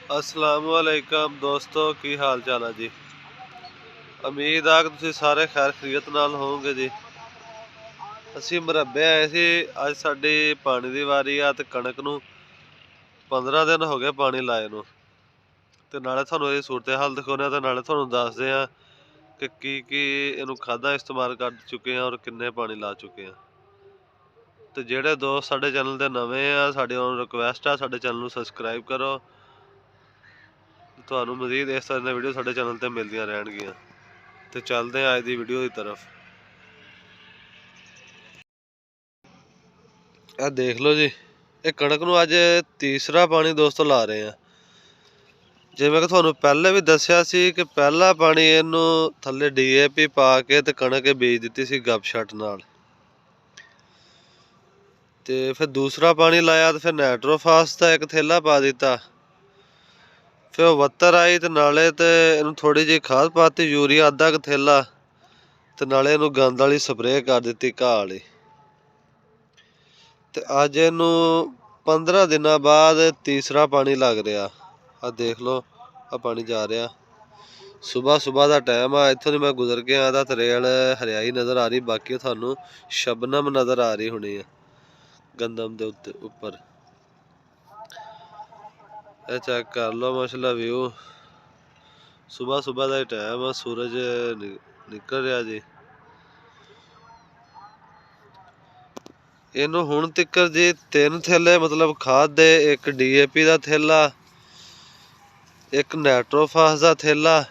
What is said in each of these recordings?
असलामुअलैकुम दोस्तों, की हाल चाल है जी। उम्मीद आ कि तुसीं सारे खैर खैरियत नाल होवोगे जी। असीं मुरब्बे आए सी, अज साडी पानी दी वारी आ ते कणक नूं 15 दिन हो गए पानी लाए नूं। ते नाले तुहानूं इहदी सूरत हाल दिखाउने ते नाले तुहानूं दसदे आ कि की इहनूं खादां इस्तेमाल कर चुके हैं और किन्ने पानी ला चुके हैं। ते ਜਿਹੜੇ दोस्त साडे चैनल ते नवें आ, साडी हुण रिक्वेस्ट आ साडे चैनल नूं सबसक्राइब करो। ਤੁਹਾਨੂੰ ਮਜ਼ੀਦ ਇਸ ਤਰ੍ਹਾਂ ਦੀਆਂ ਵੀਡੀਓ ਸਾਡੇ ਚੈਨਲ ਤੇ ਮਿਲਦੀਆਂ ਰਹਿਣਗੀਆਂ। ਤੇ ਚੱਲਦੇ ਹਾਂ ਅੱਜ ਦੀ ਵੀਡੀਓ ਦੀ ਤਰਫ। ਇਹ ਦੇਖ ਲਓ ਜੀ, ਇਹ ਕਣਕ ਨੂੰ ਅੱਜ ਤੀਸਰਾ ਪਾਣੀ ਦੋਸਤੋ ਲਾ ਰਹੇ ਆ। ਜਿਵੇਂ ਕਿ ਤੁਹਾਨੂੰ ਪਹਿਲੇ ਵੀ ਦੱਸਿਆ ਸੀ ਕਿ ਪਹਿਲਾ ਪਾਣੀ ਇਹਨੂੰ ਥੱਲੇ DAP ਪਾ ਕੇ ਤੇ ਕਣਕ ਬੀਜ ਦਿੱਤੀ ਸੀ ਗੱਪ-ਛੱਟ ਨਾਲ। ਤੇ ਫਿਰ ਦੂਸਰਾ ਪਾਣੀ ਲਾਇਆ ਤੇ ਫਿਰ ਨਾਈਟ੍ਰੋਫਾਸ ਦਾ ਇੱਕ ਥੈਲਾ ਪਾ ਦਿੱਤਾ। ਫਿਰ ਉਹ ਵੱਤਰ ਆਈ ਤੇ ਨਾਲੇ ਤੇ ਇਹਨੂੰ ਥੋੜੀ ਜਿਹੀ ਖਾਦ ਪਾਤੀ, ਯੂਰੀਆ ਅੱਧਾ ਕੁ ਥੈਲਾ, ਤੇ ਨਾਲੇ ਇਹਨੂੰ ਗੰਦ ਵਾਲੀ ਸਪਰੇਅ ਕਰ ਦਿੱਤੀ, ਘਾਹ ਵਾਲੀ। ਤੇ ਅੱਜ ਇਹਨੂੰ 15 ਦਿਨਾਂ ਬਾਅਦ ਤੀਸਰਾ ਪਾਣੀ ਲੱਗ ਰਿਹਾ। ਆ ਦੇਖ ਲਓ, ਆ ਪਾਣੀ ਜਾ ਰਿਹਾ। ਸੁਬਾਹ ਦਾ ਟਾਈਮ ਆ, ਇੱਥੋਂ ਦੀ ਮੈਂ ਗੁਜ਼ਰ ਕੇ ਆਇਆ ਤਾਂ ਰੇਲ ਹਰਿਆਈ ਨਜ਼ਰ ਆ ਰਹੀ, ਬਾਕੀ ਤੁਹਾਨੂੰ ਸ਼ਬਨਮ ਨਜ਼ਰ ਆ ਰਹੀ ਹੋਣੀ ਆ ਗੰਦਮ ਦੇ ਉੱਪਰ। ਇਹ ਚੈੱਕ ਕਰ ਲਓ ਮਾਸ਼ਾਅੱਲਾ ਵਿਊ। ਸੁਬਾਹ ਦਾ ਟਾਈਮ ਆ, ਸੂਰਜ ਨਿਕਲ ਰਿਹਾ ਜੀ। ਇਹਨੂੰ ਹੁਣ ਤੱਕ ਜੀ 3 ਥੈਲੇ ਮਤਲਬ ਖਾਦ ਦੇ, ਇੱਕ DAP ਦਾ ਥੈਲਾ, ਇੱਕ ਨਾਈਟ੍ਰੋਫਾਸ ਦਾ ਥੈਲਾ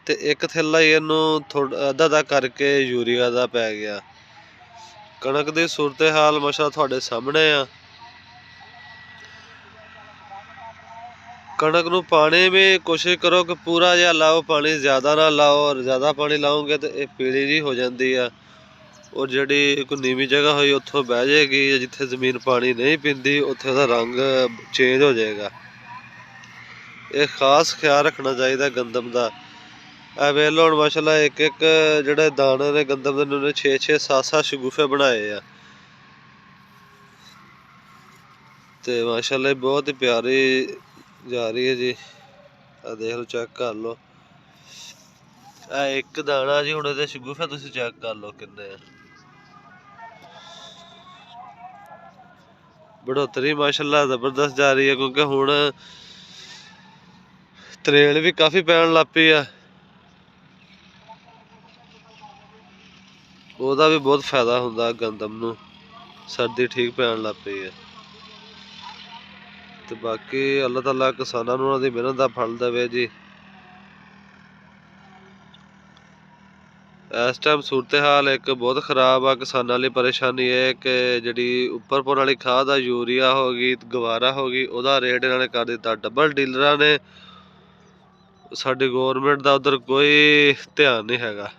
ਤੇ ਇੱਕ ਥੈਲਾ ਹੀ ਇਹਨੂੰ ਥੋੜਾ ਅੱਧਾ ਕਰਕੇ ਯੂਰੀਆ ਦਾ ਪੈ ਗਿਆ। ਕਣਕ ਦੀ ਸੂਰਤ ਹਾਲ ਮਾਸ਼ਾਅੱਲਾ ਤੁਹਾਡੇ ਸਾਹਮਣੇ ਆ। कणक नूं पानी भी कोशिश करो कि पूरा जिहा लाओ, पानी ज़्यादा ना लाओ। और ज़्यादा पानी लाओगे तो ये पीली जी हो जाती है और जिहड़ी कोई नीवी जगह होई उत्थों बह जाएगी, जिथे जमीन पानी नहीं पींदी उत्थे उहदा रंग चेंज हो जाएगा। ये खास ख्याल रखना चाहिए गंदम का। ਇਹ ਵੇਖ ਲਓ ਹੁਣ ਮਾਸ਼ਾਅੱਲਾ ਇੱਕ ਜਿਹੜੇ ਦਾਣੇ ਨੇ ਗੰਦਮ ਦੇ ਨੇ 6 7 ਸ਼ਗੂਫੇ ਬਣਾਏ ਆ। ਤੇ ਮਾਸ਼ਾਅੱਲਾ ਬਹੁਤ ਹੀ ਪਿਆਰੀ ਜਾ ਰਹੀ ਹੈ ਜੀ। ਆ ਦੇਖ ਲਓ, ਚੈੱਕ ਕਰ ਲਓ। ਇਹ ਇੱਕ ਦਾਣਾ ਜੀ, ਹੁਣ ਇਹਦੇ ਸ਼ਗੂਫੇ ਤੁਸੀਂ ਚੈੱਕ ਕਰ ਲਓ ਕਿੰਨੇ ਆ। बढ़ोतरी माशाअल्लाह जबरदस्त जा रही है, क्योंकि हुण तरੇਲ भी काफ़ी पैन लग पई है। ਉਹਦਾ भी बहुत फायदा ਹੁੰਦਾ गंदम ਨੂੰ, सर्दी ठीक पैन लग पई है। ਤੇ ਬਾਕੀ ਅੱਲਾਹ ਤਾਲਾ ਕਿਸਾਨਾਂ ਨੂੰ ਉਹਨਾਂ ਦੀ ਮਿਹਨਤ ਦਾ ਫਲ ਦੇਵੇ ਜੀ। ਇਸ ਟਾਈਮ ਸੂਰਤ ਹਾਲ ਇੱਕ ਬਹੁਤ ਖ਼ਰਾਬ ਆ ਕਿਸਾਨਾਂ ਲਈ। ਪਰੇਸ਼ਾਨੀ ਇਹ ਕਿ ਜਿਹੜੀ ਉੱਪਰ ਪਾਉਣ ਵਾਲੀ ਖਾਦ ਆ, ਯੂਰੀਆ ਹੋ ਗਈ, ਗਵਾਰਾ ਹੋ ਗਈ, ਉਹਦਾ ਰੇਟ ਇਹਨਾਂ ਨੇ ਕਰ ਦਿੱਤਾ ਡਬਲ। ਡੀਲਰਾਂ ਨੇ, ਸਾਡੀ ਗੌਰਮੈਂਟ ਦਾ ਉਧਰ ਕੋਈ ਧਿਆਨ ਨਹੀਂ ਹੈਗਾ।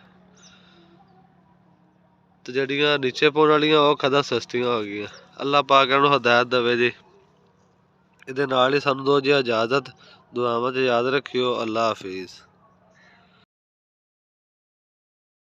ਤੇ ਜਿਹੜੀਆਂ ਨੀਚੇ ਪਾਉਣ ਵਾਲੀਆਂ ਉਹ ਖਾਦਾਂ ਸਸਤੀਆਂ ਹੋ ਗਈਆਂ। ਅੱਲਾਹ ਪਾਕ ਇਹਨਾਂ ਨੂੰ ਹਦਾਇਤ ਦੇਵੇ ਜੀ। ਇਹਦੇ ਨਾਲ ਹੀ ਸਾਨੂੰ ਦੋ ਜੀ ਇਜਾਜ਼ਤ। ਦੁਆਵਾਂ 'ਚ ਯਾਦ ਰੱਖਿਓ। ਅੱਲਾਹ ਹਾਫਿਜ਼।